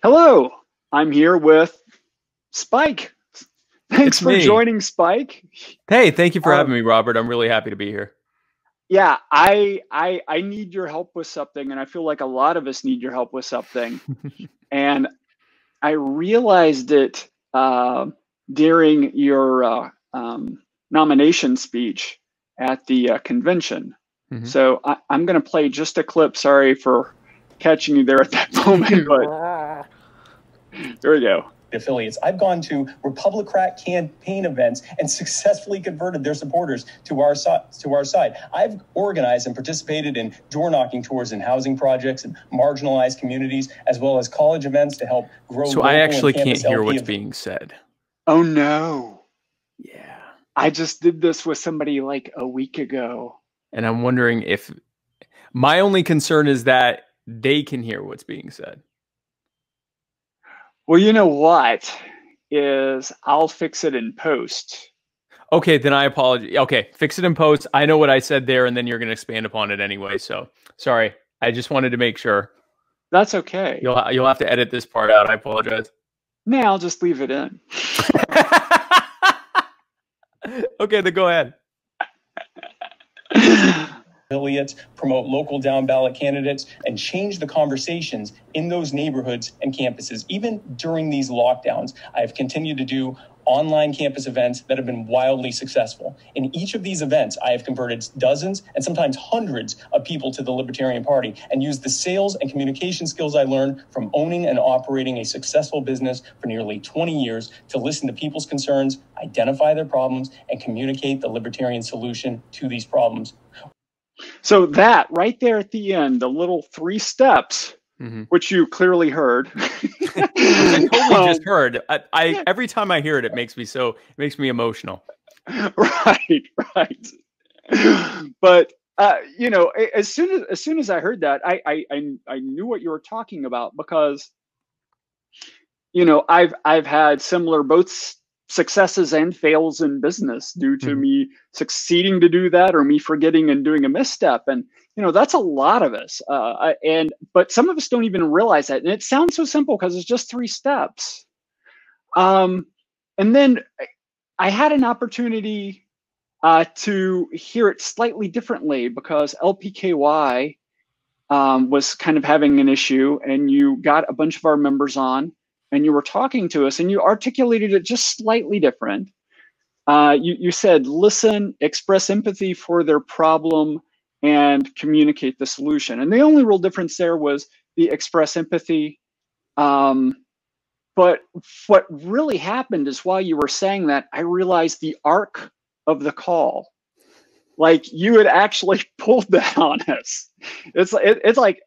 Hello, I'm here with Spike. Thanks It's for me. joining, Spike. Hey, thank you for having Um, me, Robert. I'm really happy to be here. yeah, I need your help with something, and I feel like a lot of us need your help with something. And I realized it during your nomination speech at the convention. Mhm. So I'm going to play just a clip. Sorry for catching you there at that moment, but here we go. Affiliates. I've gone to Republican campaign events and successfully converted their supporters to our side. I've organized and participated in door knocking tours in housing projects and marginalized communities, as well as college events to help grow. So I actually can't hear what's being said. Oh no. Yeah. I just did this with somebody like a week ago. And I'm wondering if my only concern is that they can hear what's being said. Well, you know what is I'll fix it in post. Okay, then I apologize. Okay, fix it in post. I know what I said there, and then you're going to expand upon it anyway. So sorry. I just wanted to make sure. That's okay. You'll have to edit this part out. I apologize. Nah, I'll just leave it in. Okay, then go ahead. Affiliates, promote local down ballot candidates, and change the conversations in those neighborhoods and campuses. Even during these lockdowns, I have continued to do online campus events that have been wildly successful. In each of these events, I have converted dozens and sometimes hundreds of people to the Libertarian Party and used the sales and communication skills I learned from owning and operating a successful business for nearly 20 years to listen to people's concerns, identify their problems, and communicate the Libertarian solution to these problems. So that right there at the end, the little 3 steps, which you clearly heard. I totally just heard. Every time I hear it, it makes me emotional. Right. But you know, as soon as I heard that, I knew what you were talking about, because you know, I've had similar both successes and fails in business due to me succeeding to do that or me forgetting and doing a misstep. And you know, that's a lot of us. But some of us don't even realize that. And it sounds so simple because it's just 3 steps. And then I had an opportunity to hear it slightly differently, because LPKY was kind of having an issue, and you got a bunch of our members on, and you were talking to us, and you articulated it just slightly different. You said, listen, express empathy for their problem, and communicate the solution. And the only real difference there was the express empathy. But what really happened is, while you were saying that, I realized the arc of the call. Like, you had actually pulled that on us. It's like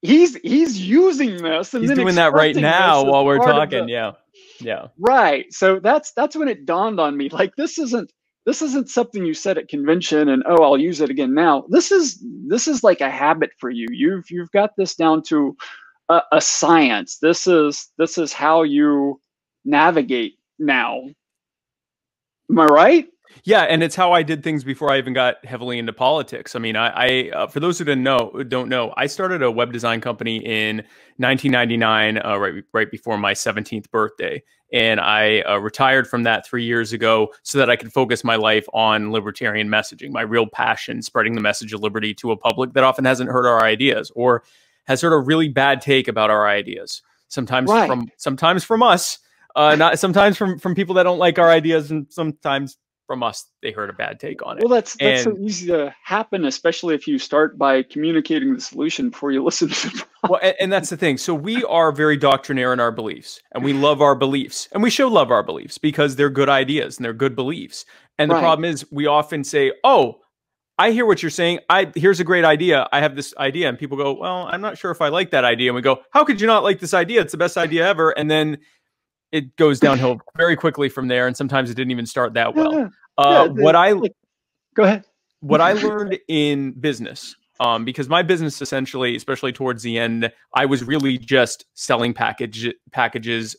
he's using this, and he's then doing that right now while we're talking. Yeah. Right. So that's when it dawned on me. Like, this isn't something you said at convention and, oh, I'll use it again now. This is like a habit for you. You've got this down to a science. This is how you navigate now. Am I right? Yeah, and it's how I did things before I even got heavily into politics. I mean, I for those who don't know, I started a web design company in 1999, right before my 17th birthday, and I retired from that 3 years ago so that I could focus my life on libertarian messaging, my real passion, spreading the message of liberty to a public that often hasn't heard our ideas or has heard a really bad take about our ideas. Sometimes from us, not sometimes from people that don't like our ideas, and sometimes from us, they heard a bad take on it. Well, that's so easy to happen, especially if you start by communicating the solution before you listen to the problem. Well, and that's the thing. So we are very doctrinaire in our beliefs, and we love our beliefs, and we should love our beliefs because they're good ideas and they're good beliefs. And the problem is, we often say, "Oh, I hear what you're saying. Here's a great idea. I have this idea," and people go, "Well, I'm not sure if I like that idea." And we go, "How could you not like this idea? It's the best idea ever." And then it goes downhill very quickly from there, and sometimes it didn't even start that well. Go ahead. What I learned in business Because my business essentially, especially towards the end, I was really just selling packages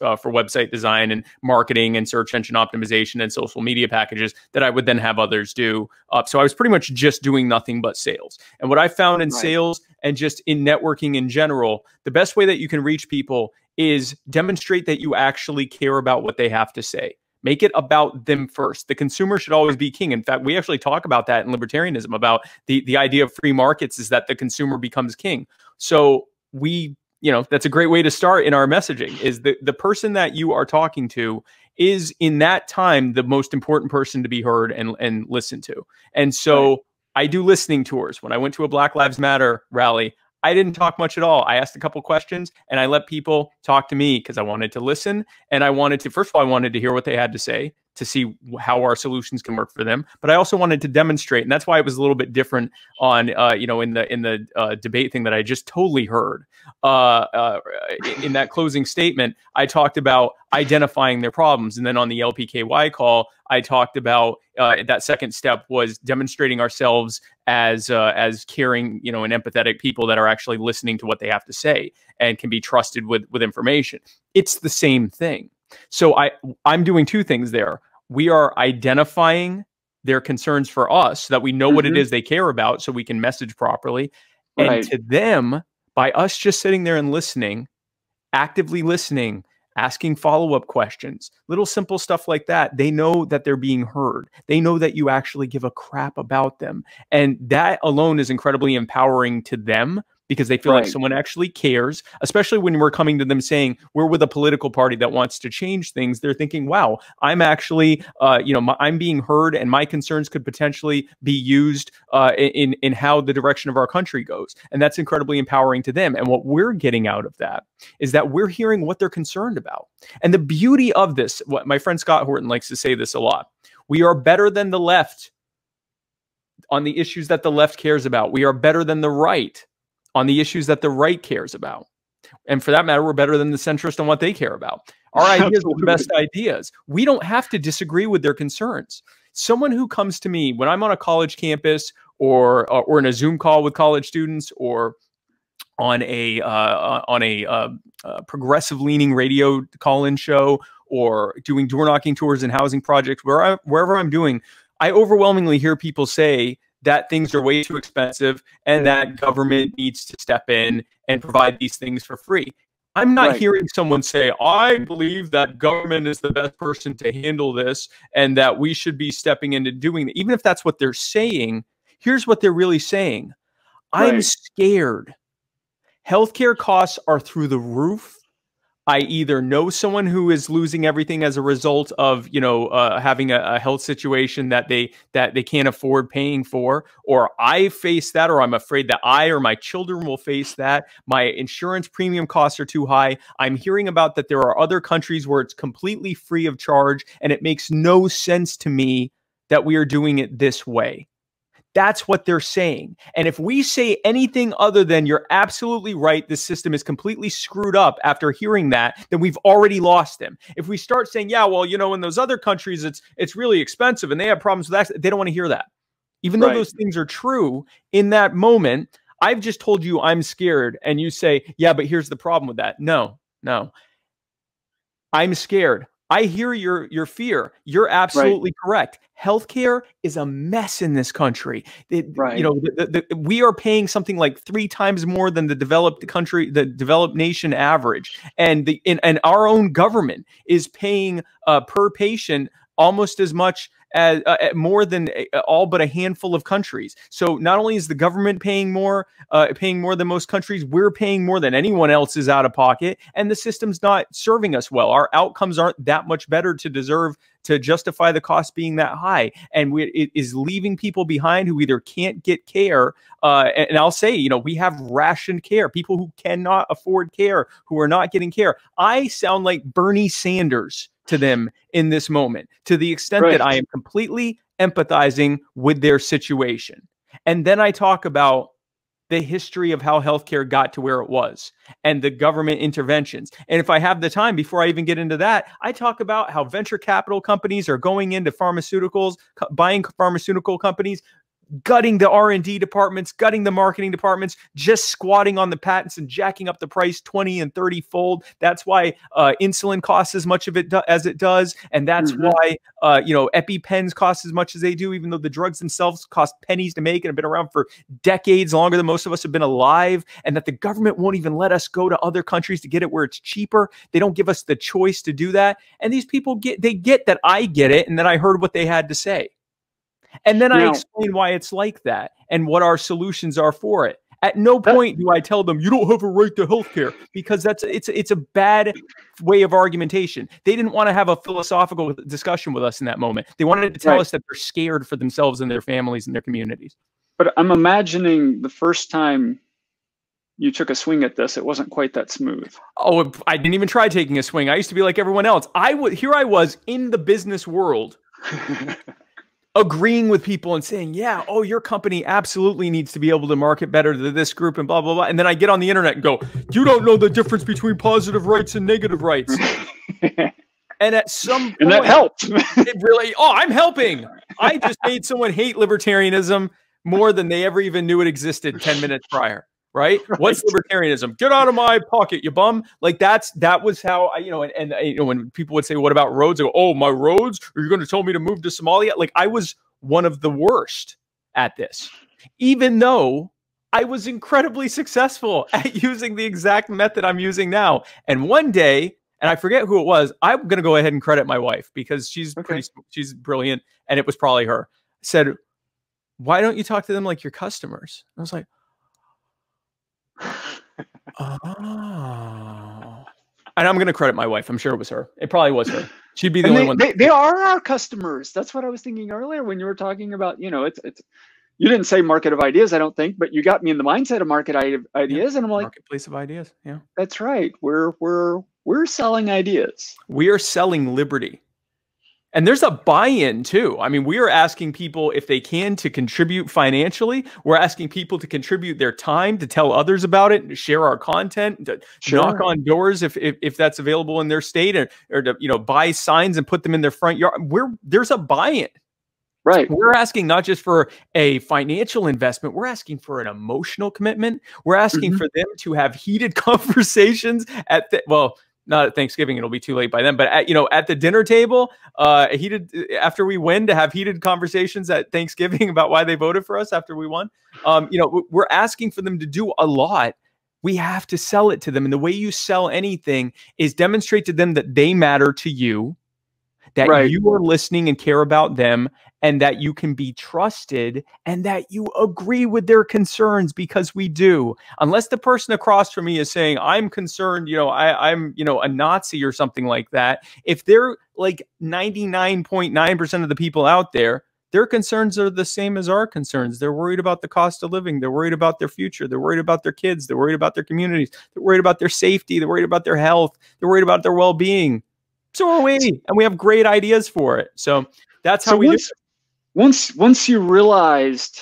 for website design and marketing and search engine optimization and social media packages that I would then have others do. So I was pretty much just doing nothing but sales. And what I found in sales and just in networking in general, the best way that you can reach people is demonstrate that you actually care about what they have to say. Make it about them first. The consumer should always be king. In fact, we actually talk about that in libertarianism, about the idea of free markets is that the consumer becomes king. So that's a great way to start in our messaging, is the person that you are talking to is in that time the most important person to be heard and listened to. And so I do listening tours. When I went to a Black Lives Matter rally, I didn't talk much at all. I asked a couple questions and I let people talk to me because I wanted to listen. And I wanted to, first of all, I wanted to hear what they had to say to see how our solutions can work for them. But I also wanted to demonstrate. And that's why it was a little bit different on, in the debate thing that I just totally heard. In that closing statement, I talked about identifying their problems. And then on the LPKY call, I talked about that second step was demonstrating ourselves as caring, and empathetic people that are actually listening to what they have to say and can be trusted with information. It's the same thing. So I'm doing two things there. We are identifying their concerns for us so that we know what it is they care about so we can message properly. And to them, by us just sitting there and listening, actively listening, asking follow-up questions, little simple stuff like that, they know that they're being heard. They know that you actually give a crap about them. And that alone is incredibly empowering to them, because they feel like someone actually cares, especially when we're coming to them saying we're with a political party that wants to change things. They're thinking, wow, I'm actually, I'm being heard and my concerns could potentially be used in how the direction of our country goes. And that's incredibly empowering to them. And what we're getting out of that is that we're hearing what they're concerned about. And the beauty of this, what my friend Scott Horton likes to say this a lot, we are better than the left on the issues that the left cares about. We are better than the right on the issues that the right cares about. And for that matter, we're better than the centrist on what they care about. Our ideas are the best ideas. We don't have to disagree with their concerns. Someone who comes to me when I'm on a college campus or in a Zoom call with college students, or on a progressive leaning radio call-in show, or doing door knocking tours and housing projects, wherever I'm doing, I overwhelmingly hear people say that things are way too expensive and that government needs to step in and provide these things for free. I'm not hearing someone say, I believe that government is the best person to handle this and that we should be stepping into doing it. Even if that's what they're saying, here's what they're really saying. I'm scared. Healthcare costs are through the roof. I either know someone who is losing everything as a result of, having a health situation that they can't afford paying for, or I face that, or I'm afraid that I or my children will face that. My insurance premium costs are too high. I'm hearing about that there are other countries where it's completely free of charge, and it makes no sense to me that we are doing it this way. That's what they're saying. And if we say anything other than you're absolutely right, this system is completely screwed up after hearing that, then we've already lost them. If we start saying, yeah, well, in those other countries, it's really expensive and they have problems with that, they don't want to hear that. Even though those things are true in that moment, I've just told you I'm scared. And you say, yeah, but here's the problem with that. No. I'm scared. I hear your fear. You're absolutely correct. Healthcare is a mess in this country. We are paying something like 3 times more than the developed nation average, and our own government is paying per patient almost as much as more than all but a handful of countries. So not only is the government paying more than most countries, we're paying more than anyone else is out of pocket, and the system's not serving us well. Our outcomes aren't that much better to deserve to justify the cost being that high, and it is leaving people behind who either can't get care, and I'll say, we have rationed care, people who cannot afford care, who are not getting care. I sound like Bernie Sanders to them in this moment, to the extent that I am completely empathizing with their situation. And then I talk about the history of how healthcare got to where it was and the government interventions. And if I have the time, before I even get into that, I talk about how venture capital companies are going into pharmaceuticals, buying pharmaceutical companies, gutting the R&D departments, gutting the marketing departments, just squatting on the patents and jacking up the price 20 and 30 fold. That's why insulin costs as much of it as it does. And that's why, EpiPens cost as much as they do, even though the drugs themselves cost pennies to make and have been around for decades, longer than most of us have been alive. And that the government won't even let us go to other countries to get it where it's cheaper. They don't give us the choice to do that. And these people get that I get it and that I heard what they had to say. And then I explain why it's like that and what our solutions are for it. At no point do I tell them you don't have a right to healthcare, because it's a bad way of argumentation. They didn't want to have a philosophical discussion with us in that moment. They wanted to tell us that they're scared for themselves and their families and their communities. But I'm imagining the first time you took a swing at this, it wasn't quite that smooth. Oh, I didn't even try taking a swing. I used to be like everyone else. Here I was in the business world. Agreeing with people and saying, yeah, oh, your company absolutely needs to be able to market better to this group and blah, blah, blah. And then I get on the internet and go, you don't know the difference between positive rights and negative rights. And at some point, and that helped. It really, I'm helping. I just made someone hate libertarianism more than they ever even knew it existed 10 minutes prior. Right? What's libertarianism? Get out of my pocket, you bum. Like that was how I, when people would say, what about roads? I go, oh, my roads? Are you going to tell me to move to Somalia? Like I was one of the worst at this, even though I was incredibly successful at using the exact method I'm using now. And one day, and I forget who it was, I'm going to go ahead and credit my wife because she's she's brilliant. And it was probably her. Said, why don't you talk to them like your customers? I was like, oh. And I'm going to credit my wife. I'm sure it was her. It probably was her. She'd be the only one. They are our customers. That's what I was thinking earlier when you were talking about, it's you didn't say market of ideas, I don't think, but you got me in the mindset of market ideas. And I'm like, marketplace of ideas. Yeah, that's right. We're selling ideas. We are selling liberty. And there's a buy-in too. I mean, we are asking people if they can to contribute financially. We're asking people to contribute their time to tell others about it, to share our content, to knock on doors if that's available in their state, or to buy signs and put them in their front yard. There's a buy-in. Right. We're asking not just for a financial investment. We're asking for an emotional commitment. We're asking for them to have heated conversations not at Thanksgiving, it'll be too late by then, but at the dinner table, after we win, to have heated conversations at Thanksgiving about why they voted for us after we won. We're asking for them to do a lot. We have to sell it to them. And the way you sell anything is demonstrate to them that they matter to you, that you are listening and care about them, and that you can be trusted, and that you agree with their concerns, because we do. Unless the person across from me is saying, I'm concerned, I'm a Nazi or something like that. If they're like 99.9% of the people out there, their concerns are the same as our concerns. They're worried about the cost of living. They're worried about their future. They're worried about their kids. They're worried about their communities. They're worried about their safety. They're worried about their health. They're worried about their well-being. So are we, and we have great ideas for it. So that's how we do it. Once you realized,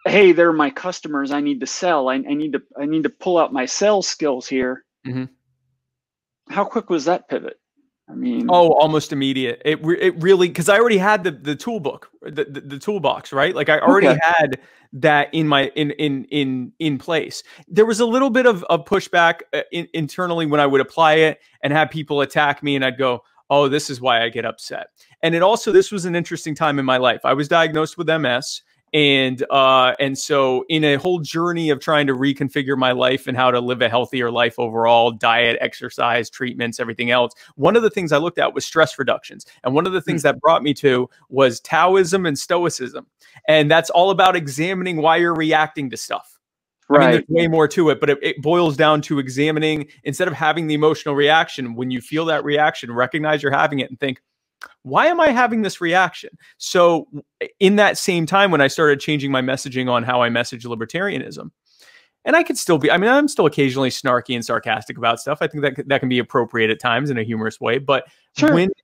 hey, they're my customers, I need to sell. I need to pull out my sales skills here. How quick was that pivot? I mean, almost immediate. It really, because I already had the toolbook, the toolbox, right? Like I already had that in place. There was a little bit of pushback internally when I would apply it and have people attack me, and I'd go, oh, this is why I get upset. And this was an interesting time in my life. I was diagnosed with MS. And so in a whole journey of trying to reconfigure my life and how to live a healthier life overall, diet, exercise, treatments, everything else, one of the things I looked at was stress reductions. And one of the things that brought me to was Taoism and Stoicism. And that's all about examining why you're reacting to stuff. Right. I mean, there's way more to it, but it boils down to examining, instead of having the emotional reaction, when you feel that reaction, recognize you're having it and think, why am I having this reaction? So in that same time, when I started changing my messaging on how I message libertarianism, and I could still be, I'm still occasionally snarky and sarcastic about stuff. I think that can be appropriate at times in a humorous way. But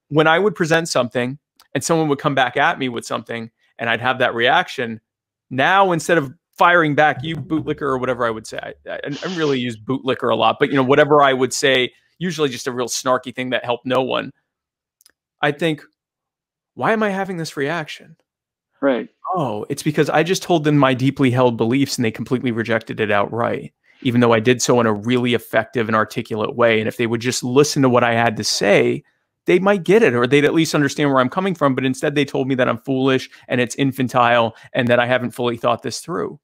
when I would present something and someone would come back at me with something and I'd have that reaction, now instead of firing back, you bootlicker, or whatever I would say, I really use bootlicker a lot, but whatever I would say, usually just a real snarky thing that helped no one. I think, why am I having this reaction? Right. Oh, it's because I just told them my deeply held beliefs and they completely rejected it outright, even though I did so in a really effective and articulate way. And if they would just listen to what I had to say, they might get it, or they'd at least understand where I'm coming from. But instead, they told me that I'm foolish and it's infantile and that I haven't fully thought this through.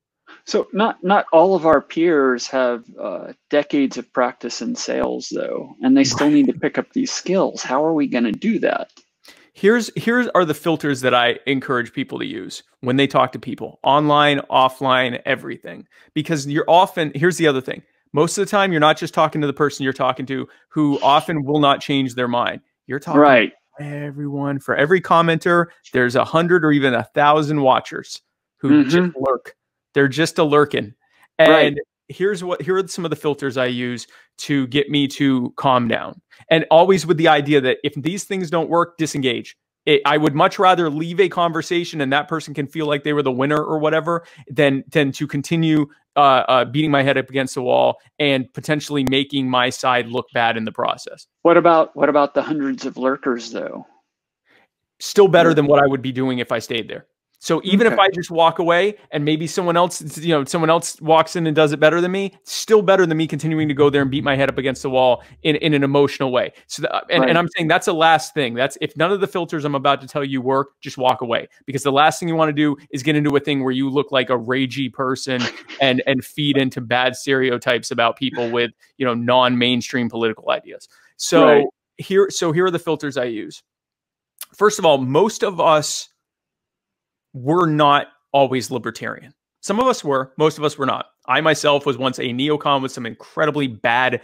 So not all of our peers have decades of practice in sales, though, and they still need to pick up these skills. How are we going to do that? Here are the filters that I encourage people to use when they talk to people, online, offline, everything. Because you're often, here's the other thing. Most of the time, you're not just talking to the person you're talking to, who often will not change their mind. You're talking to everyone. For every commenter, there's 100 or even 1,000 watchers who just lurk. They're just a lurking. And here are some of the filters I use to get me to calm down. And always with the idea that if these things don't work, disengage. I would much rather leave a conversation and that person can feel like they were the winner or whatever than to continue beating my head up against the wall and potentially making my side look bad in the process. What about the hundreds of lurkers, though? Still better than what I would be doing if I stayed there. So even if I just walk away and maybe someone else walks in and does it better than me, still better than me continuing to go there and beat my head up against the wall in an emotional way. So and I'm saying that's the last thing. That's if none of the filters I'm about to tell you work, just walk away, because the last thing you want to do is get into a thing where you look like a ragey person and feed into bad stereotypes about people with, non-mainstream political ideas. So here are the filters I use. First of all, most of us were not always libertarian. Some of us were, most of us were not. I myself was once a neocon with some incredibly bad,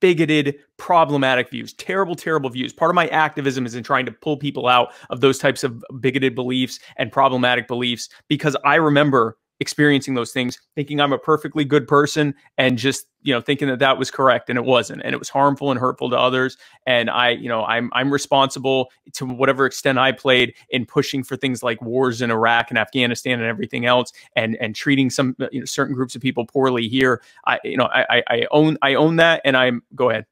bigoted, problematic views, terrible, terrible views. Part of my activism is in trying to pull people out of those types of bigoted beliefs and problematic beliefs, because I remember experiencing those things, thinking I'm a perfectly good person and just, thinking that was correct, and it wasn't, and it was harmful and hurtful to others. And I'm responsible to whatever extent I played in pushing for things like wars in Iraq and Afghanistan and everything else, and treating some certain groups of people poorly here. I own that, and go ahead.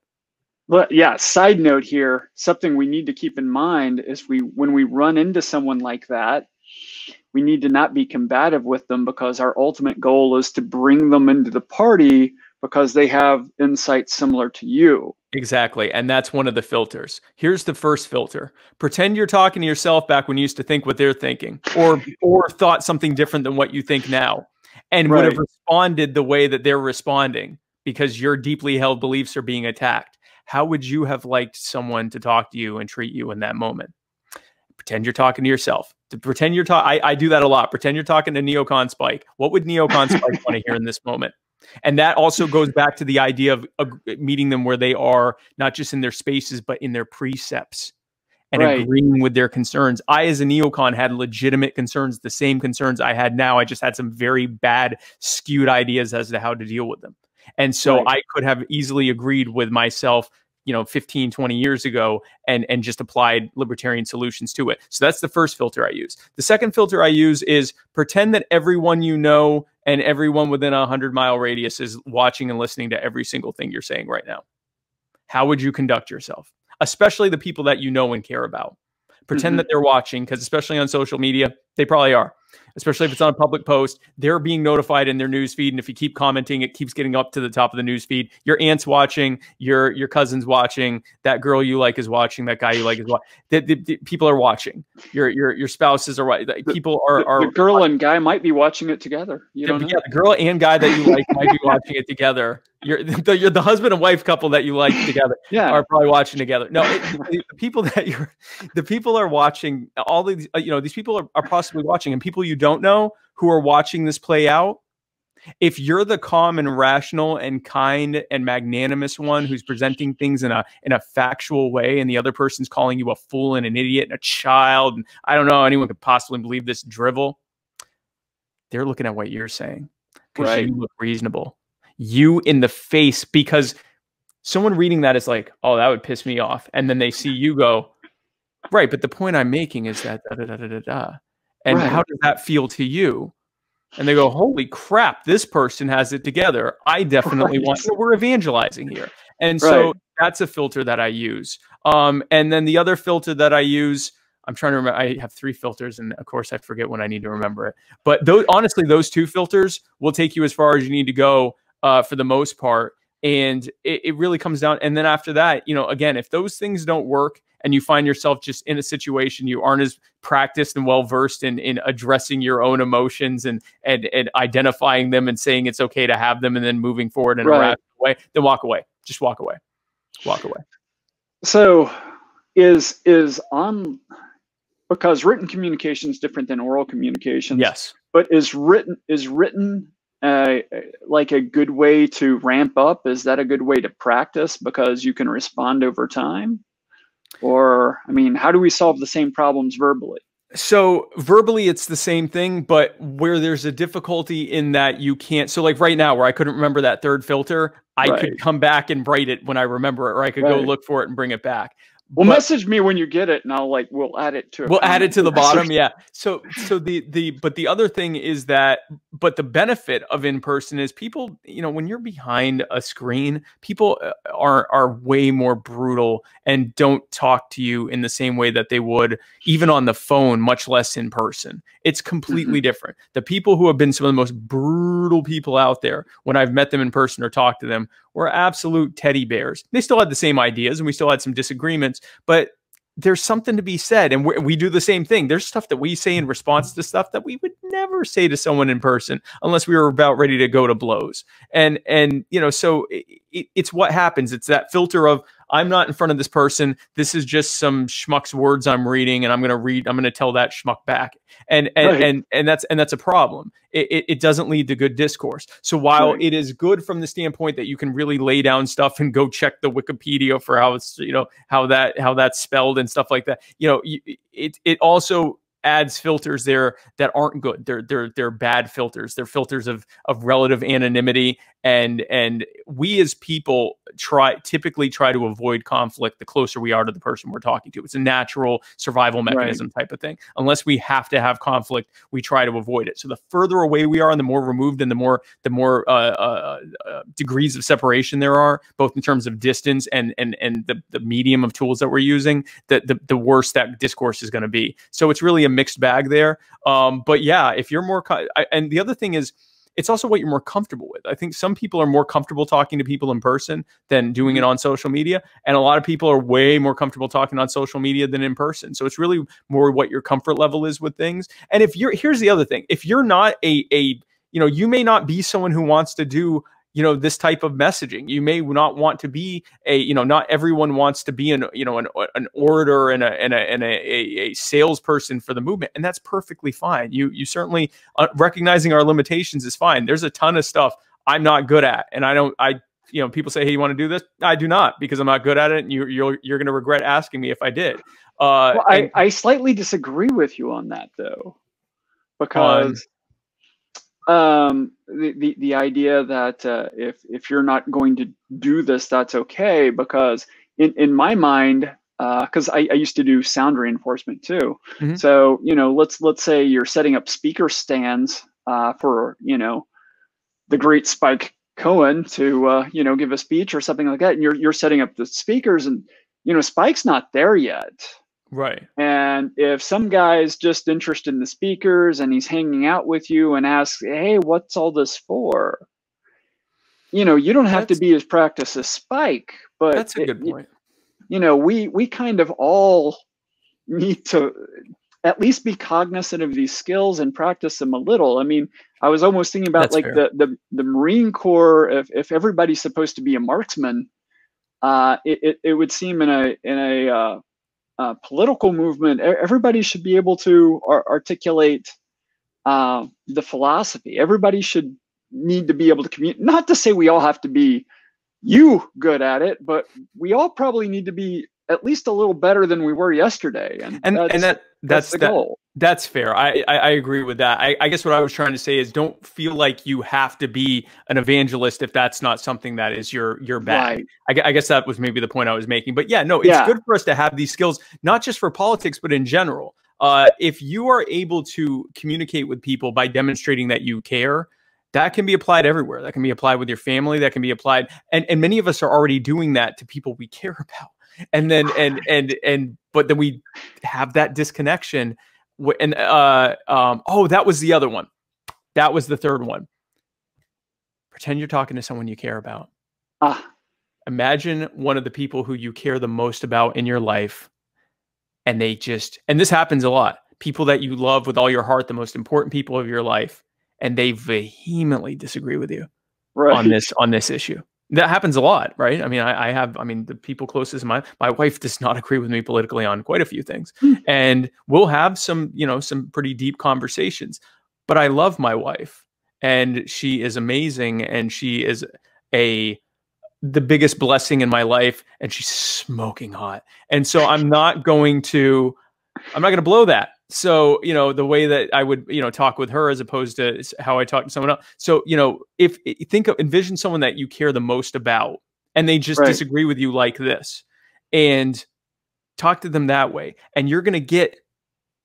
Well, yeah. Side note here, something we need to keep in mind is when we run into someone like that, we need to not be combative with them, because our ultimate goal is to bring them into the party because they have insights similar to you. Exactly. And that's one of the filters. Here's the first filter. Pretend you're talking to yourself back when you used to think what they're thinking, or thought something different than what you think now, and would have responded the way that they're responding because your deeply held beliefs are being attacked. How would you have liked someone to talk to you and treat you in that moment? Pretend you're talking to yourself. Pretend you're talking. I do that a lot. Pretend you're talking to Neocon Spike. What would Neocon Spike want to hear in this moment? And that also goes back to the idea of meeting them where they are, not just in their spaces, but in their precepts, and agreeing with their concerns. I, as a neocon, had legitimate concerns, the same concerns I had now. I just had some very bad, skewed ideas as to how to deal with them. And so I could have easily agreed with myself, 15, 20 years ago, and just applied libertarian solutions to it. So that's the first filter I use. The second filter I use is pretend that everyone you know and everyone within a 100-mile radius is watching and listening to every single thing you're saying right now. How would you conduct yourself? Especially the people that you know and care about. Pretend that they're watching, because especially on social media, they probably are. Especially if it's on a public post, they're being notified in their news feed. And if you keep commenting, it keeps getting up to the top of the news feed. Your aunt's watching, your cousin's watching, that girl you like is watching, that guy you like is watching. The people are watching. Your spouses are watching. People are the girl and guy might be watching it together. You don't know. Yeah, the girl and guy that you like might be watching it together. You're the husband and wife couple that you like together are probably watching together. No, the people are watching. All these, these people are possibly watching, and people you don't know who are watching this play out. If you're the calm and rational and kind and magnanimous one who's presenting things in a factual way, and the other person's calling you a fool and an idiot and a child, and I don't know anyone could possibly believe this drivel, they're looking at what you're saying because you look reasonable. You in the face, because someone reading that is like, oh, that would piss me off. And then they see you go, right, but the point I'm making is that And how does that feel to you? And they go, holy crap, this person has it together. I definitely want, we're evangelizing here. And so that's a filter that I use. And then the other filter that I use I'm trying to remember. I have 3 filters, and of course I forget when I need to remember it. But those, honestly, those 2 filters will take you as far as you need to go for the most part. And it really comes down. And then after that, you know, again, if those things don't work and you find yourself just in a situation you aren't as practiced and well versed in addressing your own emotions and identifying them and saying it's okay to have them and then moving forward in a rational way, then walk away. Just walk away. Walk away. So is on, because written communication is different than oral communication. Yes. But is written like a good way to ramp up? Is that a good way to practice because you can respond over time? Or, I mean, how do we solve the same problems verbally? So verbally, it's the same thing, but where there's a difficulty in that you can't. So like right now where I couldn't remember that 3rd filter, I could come back and write it when I remember it, or I could go look for it and bring it back. Well, message me when you get it, and we'll add it to it. We'll add it to the bottom, yeah. So but the other thing is that, but the benefit of in person is people, you know, when you're behind a screen, people are way more brutal and don't talk to you in the same way that they would even on the phone, much less in person. It's completely different. The people who have been some of the most brutal people out there, when I've met them in person or talked to them, were absolute teddy bears. They still had the same ideas and we still had some disagreements, but there's something to be said. And we do the same thing. There's stuff that we say in response to stuff that we would never say to someone in person unless we were about ready to go to blows. And you know, so it's what happens. It's that filter of, I'm not in front of this person. This is just some schmuck's words I'm reading, and I'm going to tell that schmuck back. And that's a problem. It doesn't lead to good discourse. So while it is good from the standpoint that you can really lay down stuff and go check the Wikipedia for how it's, you know, how that's spelled and stuff like that, you know, it also adds filters there that aren't good. They're bad filters. They're filters of relative anonymity, and we as people typically try to avoid conflict the closer we are to the person we're talking to. It's a natural survival mechanism type of thing. Unless we have to have conflict, we try to avoid it. So the further away we are and the more removed and the more degrees of separation there are, both in terms of distance and the medium of tools that we're using, the worse that discourse is going to be. So it's really a mixed bag there. But yeah, if you're more, and the other thing is, it's also what you're more comfortable with. I think some people are more comfortable talking to people in person than doing it on social media. And a lot of people are way more comfortable talking on social media than in person. So it's really more what your comfort level is with things. And here's the other thing, if you're not you know, you may not be someone who wants to do, you know, this type of messaging. You may not want to be you know, not everyone wants to be an orator and a salesperson for the movement, and that's perfectly fine. You certainly recognizing our limitations is fine. There's a ton of stuff I'm not good at, and you know, people say, hey, you want to do this? I do not, because I'm not good at it, and you're going to regret asking me if I did. Well, I slightly disagree with you on that, though, because the idea that if you're not going to do this, that's okay, because in my mind, because I used to do sound reinforcement too. So, you know, let's say you're setting up speaker stands for, you know, the great Spike Cohen to you know, give a speech or something like that, and you're setting up the speakers, and you know, Spike's not there yet. Right. And if some guy's just interested in the speakers and he's hanging out with you and asks, hey, what's all this for? You know, you don't have to be as practiced as Spike, but that's a good point. You know, we kind of all need to at least be cognizant of these skills and practice them a little. I mean, I was almost thinking about the Marine Corps. If everybody's supposed to be a marksman, it would seem in a political movement, everybody should be able to articulate the philosophy. Everybody should need to be able to communicate. Not to say we all have to be good at it, but we all probably need to be at least a little better than we were yesterday. And that's the goal. That's fair. I agree with that. I guess what I was trying to say is, don't feel like you have to be an evangelist if that's not something that is your bag. Right. I guess that was maybe the point I was making. But yeah, no, it's good for us to have these skills, not just for politics, but in general. If you are able to communicate with people by demonstrating that you care, that can be applied everywhere. That can be applied with your family. That can be applied. And many of us are already doing that to people we care about. And then, but then we have that disconnection. And, oh, that was the other one. That was the third one. Pretend you're talking to someone you care about. Imagine one of the people who you care the most about in your life. And they just, and this happens a lot, people that you love with all your heart, the most important people of your life, and they vehemently disagree with you on this issue. That happens a lot, right? I mean, the people closest to my wife does not agree with me politically on quite a few things. And we'll have some pretty deep conversations, but I love my wife and she is amazing. And she is the biggest blessing in my life, and she's smoking hot. And so I'm not going to blow that. So, the way that I would, talk with her as opposed to how I talk to someone else. So, envision someone that you care the most about and they just disagree with you like this, and talk to them that way. And you're going to get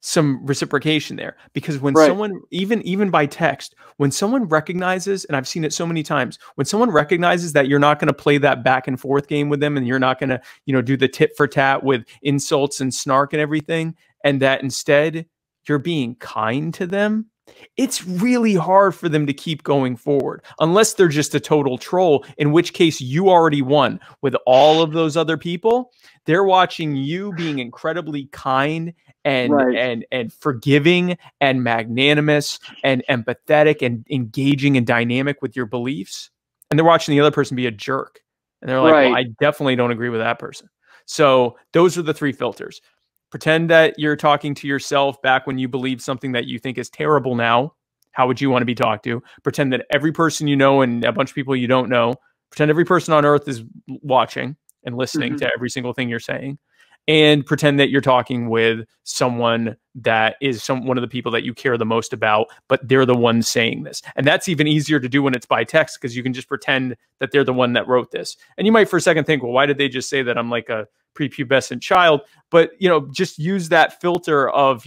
some reciprocation there, because when someone, even by text, when someone recognizes, and I've seen it so many times, when someone recognizes that you're not going to play that back and forth game with them, and you're not going to, do the tit for tat with insults and snark and everything, and that instead you're being kind to them, it's really hard for them to keep going forward, unless they're just a total troll, in which case you already won. With all of those other people, they're watching you being incredibly kind and forgiving and magnanimous and empathetic and engaging and dynamic with your beliefs. And they're watching the other person be a jerk. And they're like, well, I definitely don't agree with that person. So those are the three filters. Pretend that you're talking to yourself back when you believed something that you think is terrible now. How would you want to be talked to? Pretend that every person you know and a bunch of people you don't know, pretend every person on earth is watching and listening to every single thing you're saying. And pretend that you're talking with someone that is one of the people that you care the most about, but they're the one saying this. And that's even easier to do when it's by text, because you can just pretend that they're the one that wrote this. And you might for a second think, well, why did they just say that I'm like a prepubescent child? But, just use that filter of,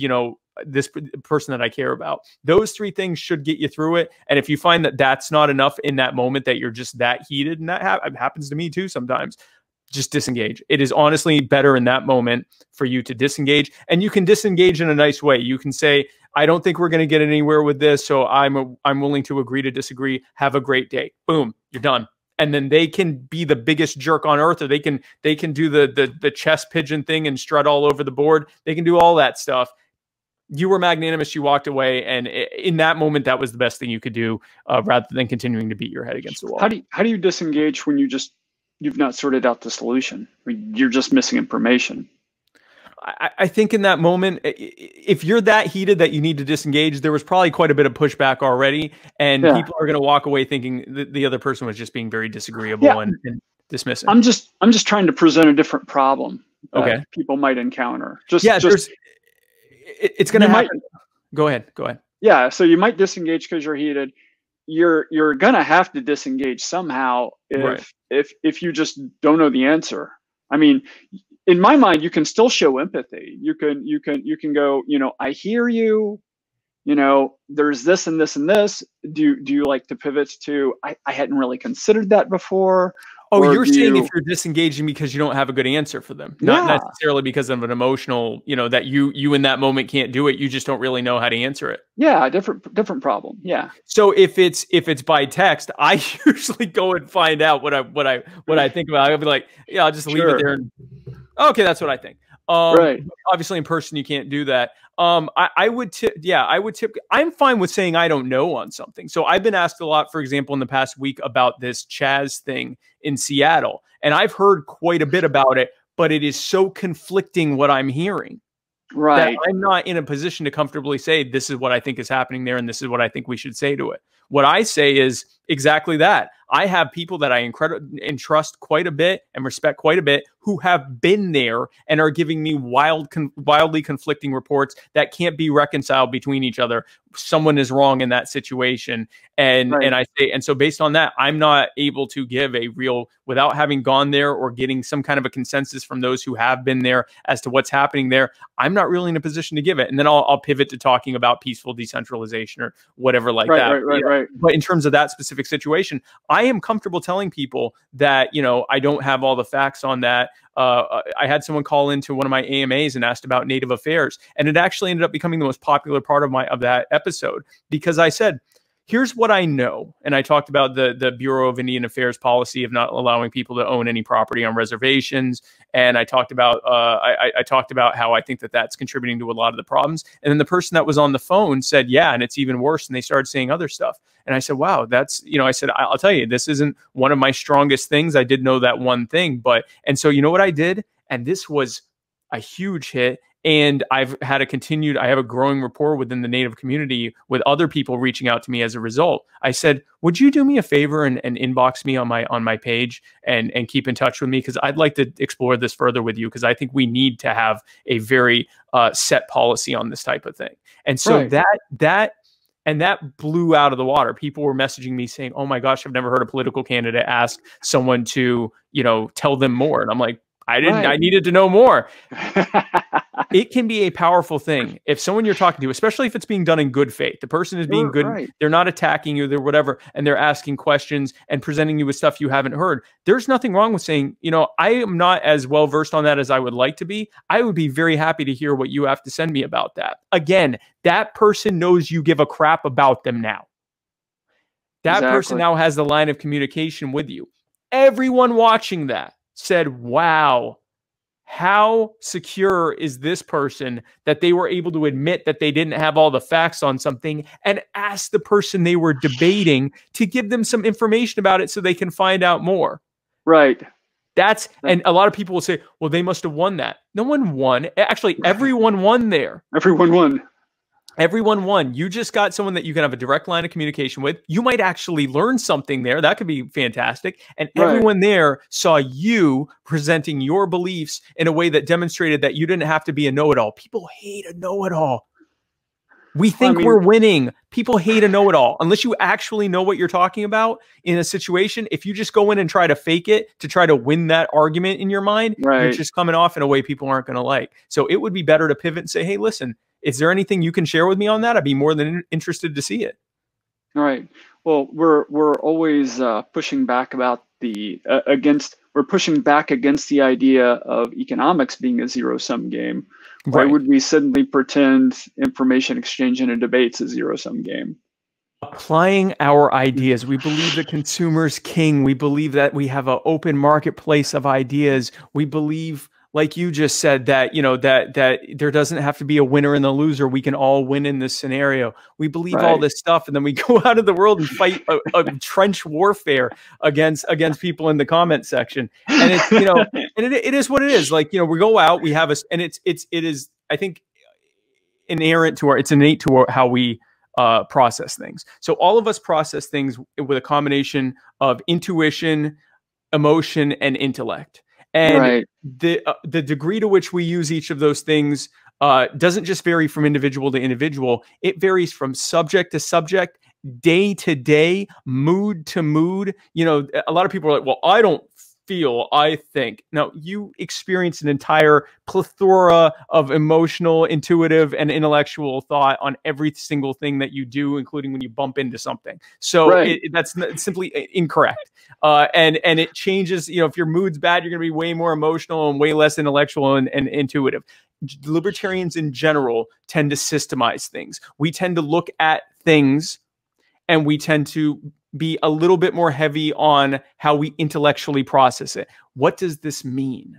this person that I care about. Those three things should get you through it. And if you find that that's not enough in that moment, that you're just that heated, and that happens to me too sometimes, just disengage. It is honestly better in that moment for you to disengage, and you can disengage in a nice way. You can say, I don't think we're going to get anywhere with this, so I'm willing to agree to disagree. Have a great day. Boom, you're done. And then they can be the biggest jerk on earth, or they can do the chess pigeon thing and strut all over the board. They can do all that stuff. You were magnanimous. You walked away, and in that moment, that was the best thing you could do, rather than continuing to beat your head against the wall. How do you disengage when you've not sorted out the solution? You're just missing information. I think in that moment, if you're that heated that you need to disengage, there was probably quite a bit of pushback already, and people are going to walk away thinking that the other person was just being very disagreeable and dismissive. I'm just trying to present a different problem that people might encounter. It's going to happen. Go ahead. Yeah, so you might disengage because you're heated. You're gonna have to disengage somehow if you just don't know the answer. I mean, in my mind, you can still show empathy. You can go, I hear you. There's this and this and this. Do you like to pivot to I hadn't really considered that before? Oh, you're saying if you're disengaging because you don't have a good answer for them, not necessarily because of an emotional, that you in that moment can't do it. You just don't really know how to answer it. Yeah, different problem. Yeah. So if it's by text, I usually go and find out what I think about. I'll be like, I'll just leave it there. And, okay, that's what I think. Obviously, in person, you can't do that. I would tip. I'm fine with saying I don't know on something. So I've been asked a lot, for example, in the past week about this Chaz thing in Seattle, and I've heard quite a bit about it, but it is so conflicting what I'm hearing. That I'm not in a position to comfortably say this is what I think is happening there, and this is what I think we should say to it. What I say is exactly that. I have people that I entrust quite a bit and respect quite a bit who have been there and are giving me wildly conflicting reports that can't be reconciled between each other. Someone is wrong in that situation. And so based on that, I'm not able to give a real, without having gone there or getting some kind of a consensus from those who have been there as to what's happening there. I'm not really in a position to give it. And then I'll pivot to talking about peaceful decentralization or whatever like that. Right. But in terms of that specific situation, I am comfortable telling people that, I don't have all the facts on that. I had someone call into one of my AMAs and asked about Native affairs, and it actually ended up becoming the most popular part of that episode, because I said, here's what I know. And I talked about the Bureau of Indian Affairs policy of not allowing people to own any property on reservations. And I talked about I talked about how I think that that's contributing to a lot of the problems. And then the person that was on the phone said, yeah, and it's even worse. And they started saying other stuff. And I said, wow, that's, I said, I'll tell you, this isn't one of my strongest things. I did know that one thing. And so, you know what I did? And this was a huge hit. And I have a growing rapport within the Native community with other people reaching out to me as a result. I said, would you do me a favor and inbox me on my page and keep in touch with me? Because I'd like to explore this further with you, because I think we need to have a very set policy on this type of thing. And so that blew out of the water. People were messaging me saying, oh my gosh, I've never heard a political candidate ask someone to, tell them more. And I'm like, I needed to know more. It can be a powerful thing if someone you're talking to, especially if it's being done in good faith, the person is being good. Right. They're not attacking you, they're whatever. And they're asking questions and presenting you with stuff you haven't heard. There's nothing wrong with saying, I am not as well versed on that as I would like to be. I would be very happy to hear what you have to send me about that. Again, that person knows you give a crap about them now. That person now has the line of communication with you. Everyone watching that said, wow, how secure is this person that they were able to admit that they didn't have all the facts on something and ask the person they were debating to give them some information about it so they can find out more. Right. And a lot of people will say, well, they must have won that. No one won. Actually, everyone won there. Everyone won. Everyone won. You just got someone that you can have a direct line of communication with. You might actually learn something there. That could be fantastic. And everyone there saw you presenting your beliefs in a way that demonstrated that you didn't have to be a know-it-all. People hate a know-it-all. We think we're winning. People hate a know-it-all. Unless you actually know what you're talking about in a situation, if you just go in and try to fake it to try to win that argument in your mind, you're just coming off in a way people aren't going to like. So it would be better to pivot and say, hey, listen, is there anything you can share with me on that? I'd be more than interested to see it. All right. Well, we're always pushing back about we're pushing back against the idea of economics being a zero-sum game. Why would we suddenly pretend information exchange in a debate's a zero-sum game? Applying our ideas. We believe the consumer's king. We believe that we have an open marketplace of ideas. We believe, like you just said, that that there doesn't have to be a winner and a loser. We can all win in this scenario. We believe all this stuff, and then we go out of the world and fight a trench warfare against people in the comment section. And it's and it is what it is. Like we go out, we have and it is I think innate to how we process things. So all of us process things with a combination of intuition, emotion, and intellect. And the degree to which we use each of those things doesn't just vary from individual to individual. It varies from subject to subject, day to day, mood to mood. A lot of people are like, well, I don't feel, I think. Now, you experience an entire plethora of emotional, intuitive, and intellectual thought on every single thing that you do, including when you bump into something. So that's simply incorrect. And it changes. If your mood's bad, you're going to be way more emotional and way less intellectual and intuitive. Libertarians in general tend to systemize things. We tend to look at things and we tend to be a little bit more heavy on how we intellectually process it. What does this mean?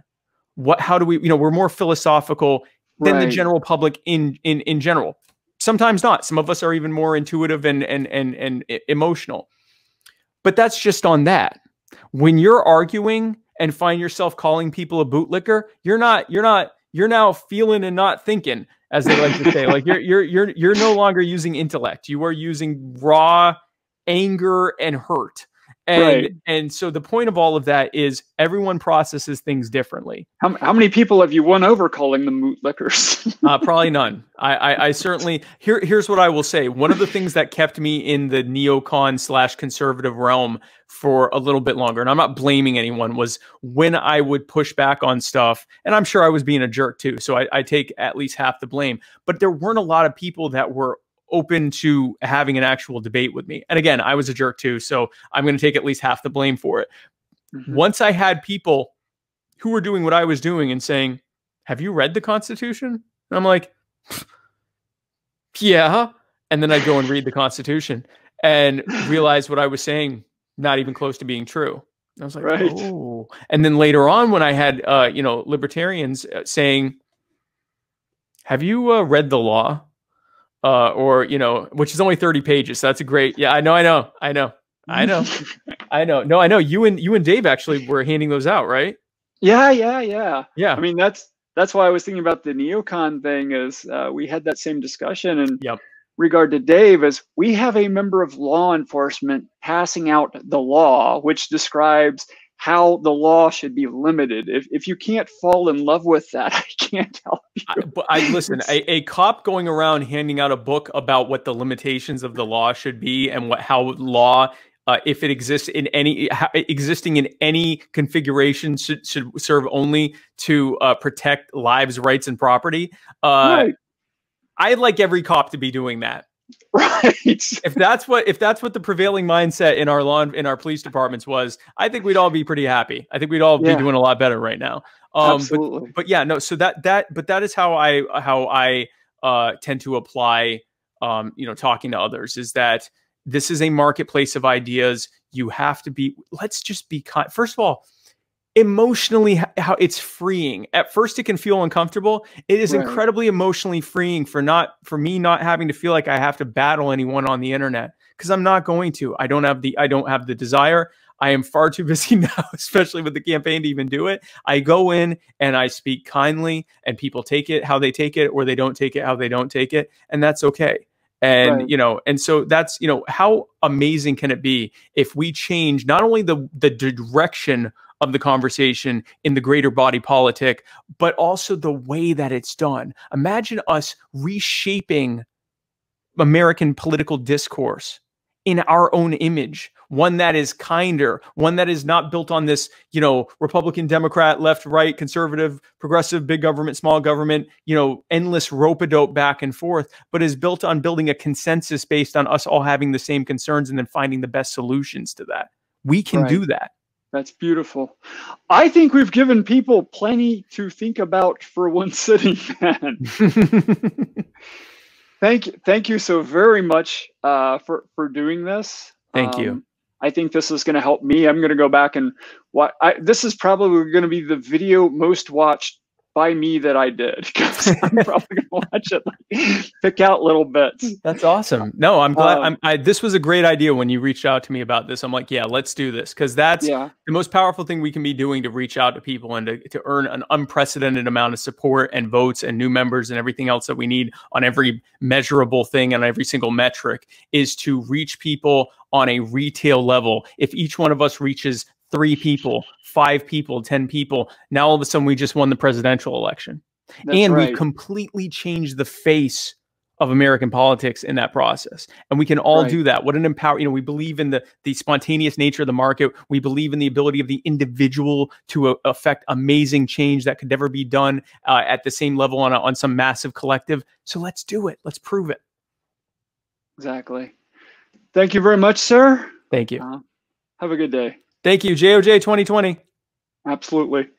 How do we, we're more philosophical than the general public in general. Sometimes not. Some of us are even more intuitive and emotional. But that's just on that. When you're arguing and find yourself calling people a bootlicker, you're now feeling and not thinking, as they like to say. Like you're no longer using intellect. You are using raw anger and hurt. And so the point of all of that is everyone processes things differently. How many people have you won over calling them bootlickers? Probably none. I certainly, here's what I will say. One of the things that kept me in the neocon / conservative realm for a little bit longer, and I'm not blaming anyone, was when I would push back on stuff, and I'm sure I was being a jerk too, so I take at least half the blame, but there weren't a lot of people that were open to having an actual debate with me. And again, I was a jerk too, so I'm going to take at least half the blame for it. Once I had people who were doing what I was doing and saying, have you read the Constitution? And I'm like, yeah. And then I'd go and read the Constitution and realize what I was saying, not even close to being true. And I was like, Right. oh. And then later on, when I had, libertarians saying, have you read the law? Or, which is only 30 pages. So that's a great, yeah, I know. No, I know. You and Dave actually were handing those out, right? Yeah. Yeah. I mean, that's why I was thinking about the neocon thing is we had that same discussion in regard to Dave is we have a member of law enforcement passing out the law, which describes how the law should be limited. If you can't fall in love with that, I can't help you. But listen, a cop going around handing out a book about what the limitations of the law should be and how law, if it exists in existing in any configuration, should serve only to protect lives, rights, and property. Right. I'd like every cop to be doing that. Right. If that's what the prevailing mindset in our police departments was, I think we'd all be pretty happy. I think we'd all be doing a lot better right now. Absolutely. But yeah, no. So that is how I tend to apply, talking to others, is that this is a marketplace of ideas. You have to be. Let's just be kind. First of all, emotionally, how it's freeing. At first, it can feel uncomfortable. It is incredibly emotionally freeing for me not having to feel like I have to battle anyone on the internet, because I'm not going to. I don't have the desire. I am far too busy now, especially with the campaign, to even do it. I go in and I speak kindly, and people take it how they take it, or they don't take it how they don't take it, and that's okay. And and so that's how amazing can it be if we change not only the direction of the conversation in the greater body politic, but also the way that it's done. Imagine us reshaping American political discourse in our own image, one that is kinder, one that is not built on this, Republican, Democrat, left, right, conservative, progressive, big government, small government, endless rope-a-dope back and forth, but is built on building a consensus based on us all having the same concerns and then finding the best solutions to that. We can do that. That's beautiful. I think we've given people plenty to think about for one sitting, man. Thank you so very much for doing this. Thank you. I think this is going to help me. I'm going to go back and watch. This is probably going to be the video most watched by me that I did, because I'm probably going to watch it, pick out little bits. That's awesome. No, I'm glad. This was a great idea when you reached out to me about this. I'm like, yeah, let's do this, because that's the most powerful thing we can be doing to reach out to people and to earn an unprecedented amount of support and votes and new members and everything else that we need on every measurable thing and every single metric, is to reach people on a retail level. If each one of us reaches 3 people, 5 people, 10 people, now all of a sudden we just won the presidential election. And we've completely changed the face of American politics in that process. And we can all do that. What an empower, we believe in the spontaneous nature of the market. We believe in the ability of the individual to affect amazing change that could never be done at the same level on some massive collective. So let's do it. Let's prove it. Exactly. Thank you very much, sir. Thank you. Have a good day. Thank you. JOJ 2020. Absolutely.